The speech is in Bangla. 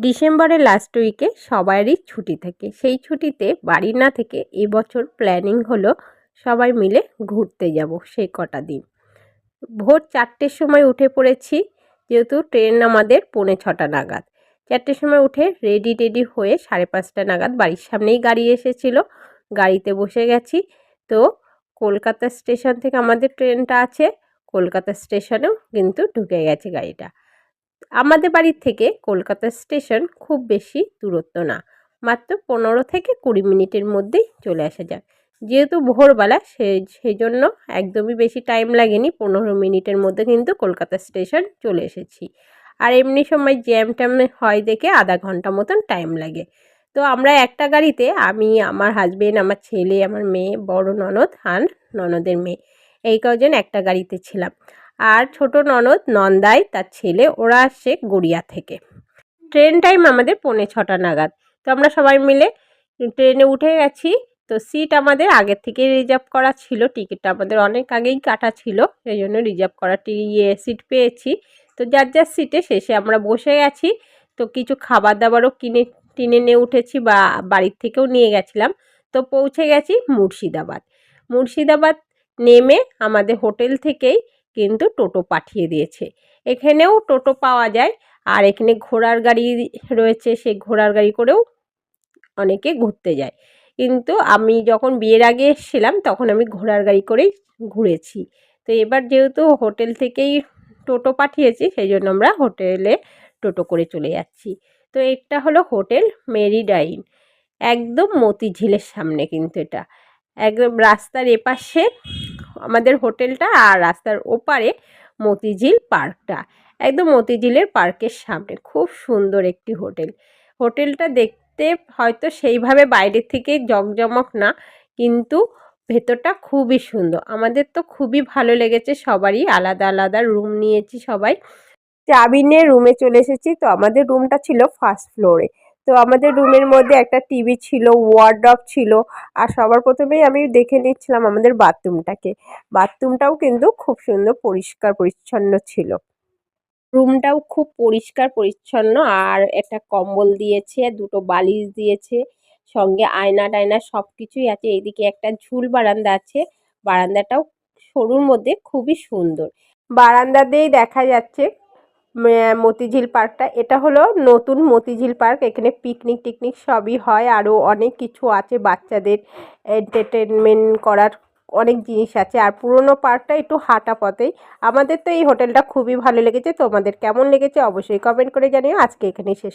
ডিসেম্বরের লাস্ট উইকে সবারই ছুটি থাকে। সেই ছুটিতে বাড়ি না থেকে এবছর প্ল্যানিং হলো সবাই মিলে ঘুরতে যাব সেই কটা দিন। ভোর 4টের সময় উঠে পড়েছি, যেহেতু ট্রেন আমাদের 6:45 নাগাদ। 4টের সময় উঠে রেডি হয়ে 5:30 নাগাদ বাড়ির সামনেই গাড়ি এসেছিল, গাড়িতে বসে গেছি। তো কলকাতা স্টেশন থেকে আমাদের ট্রেনটা আছে, কলকাতা স্টেশনেও কিন্তু ঢুকে গেছে গাড়িটা। আমাদের বাড়ির থেকে কলকাতা স্টেশন খুব বেশি দূরত্ব না, মাত্র 15 থেকে 20 মিনিটের মধ্যেই চলে আসা যায়। যেহেতু ভোরবেলা সেই জন্য একদমই বেশি টাইম লাগেনি, 15 মিনিটের মধ্যে কিন্তু কলকাতা স্টেশন চলে এসেছি। আর এমনি সময় জ্যাম ট্যাম হয় দেখে আধা ঘন্টা মতন টাইম লাগে। তো আমরা একটা গাড়িতে, আমি, আমার হাজবেন্ড, আমার ছেলে, আমার মেয়ে, বড় ননদ আর ননদের মেয়ে, এই কজন একটা গাড়িতে ছিলাম। আর ছোট ননদ, নন্দাই, তার ছেলে, ওরা আসছে গড়িয়া থেকে। ট্রেন টাইম আমাদের 5:45 নাগাদ। তো আমরা সবাই মিলে ট্রেনে উঠে গেছি। তো সিট আমাদের আগের থেকেই রিজার্ভ করা ছিল, টিকিটটা আমাদের অনেক আগেই কাটা ছিল, সেই জন্য রিজার্ভ করা সিট পেয়েছি। তো যার যার সিটে শেষে আমরা বসে গেছি। তো কিছু খাবার দাবারও টিনে নিয়ে উঠেছি বা বাড়ির থেকেও নিয়ে গেছিলাম। তো পৌঁছে গেছি মুর্শিদাবাদ। মুর্শিদাবাদ নেমে আমাদের হোটেল থেকেই কিন্তু টোটো পাঠিয়ে দিয়েছে। এখানেও টোটো পাওয়া যায়, আর এখানে ঘোড়ার গাড়ি রয়েছে, সেই ঘোড়ার গাড়ি করেও অনেকে ঘুরতে যায়। কিন্তু আমি যখন বিয়ের আগে এসেছিলাম তখন আমি ঘোড়ার গাড়ি করেই ঘুরেছি। তো এবার যেহেতু হোটেল থেকেই টোটো পাঠিয়েছি, সেই জন্য আমরা হোটেলে টোটো করে চলে যাচ্ছি। তো এটা হলো হোটেল মেরিডাইন, একদম মতিঝিলের সামনে কিন্তু এটা। একদম রাস্তার এপাশে আমাদের হোটেলটা, আর রাস্তার ওপারে মতিঝিল পার্কটা। একদম মতিঝিলের পার্কের সামনে খুব সুন্দর একটি হোটেল। হোটেলটা দেখতে হয়তো সেইভাবে বাইরের থেকে জকজমক না, কিন্তু ভেতরটা খুবই সুন্দর। আমাদের তো খুবই ভালো লেগেছে, সবারই আলাদা আলাদা রুম নিয়েছি সবাই। চাবি নিয়ে রুমে চলে এসেছি। তো আমাদের রুমটা ছিল ফার্স্ট ফ্লোরে। তো আমাদের রুমের মধ্যে একটা টিভি ছিল, ওয়ার্ডরোব ছিল। আর সবার প্রথমেই আমি দেখে নিচ্ছিলাম আমাদের বাথরুমটাকে। বাথরুমটাও কিন্তু খুব সুন্দর পরিষ্কার পরিচ্ছন্ন ছিল। রুমটাও খুব পরিষ্কার পরিচ্ছন্ন, আর একটা কম্বল দিয়েছে, দুটো বালিশ দিয়েছে, সঙ্গে আয়না টায়না সব কিছুই আছে। এইদিকে একটা ঝুল বারান্দা আছে, বারান্দাটাও সরুর মধ্যে খুবই সুন্দর। বারান্দা দিয়েই দেখা যাচ্ছে মতিঝিল পার্কটা। এটা হলো নতুন মতিঝিল পার্ক, এখানে পিকনিক টিকনিক সবই হয়, আরও অনেক কিছু আছে, বাচ্চাদের এন্টারটেনমেন্ট করার অনেক জিনিস আছে। আর পুরনো পার্কটা একটু হাঁটা পথেই। আমাদের তো এই হোটেলটা খুবই ভালো লেগেছে। তোমাদের কেমন লেগেছে অবশ্যই কমেন্ট করে জানিও। আজকে এখানেই শেষ।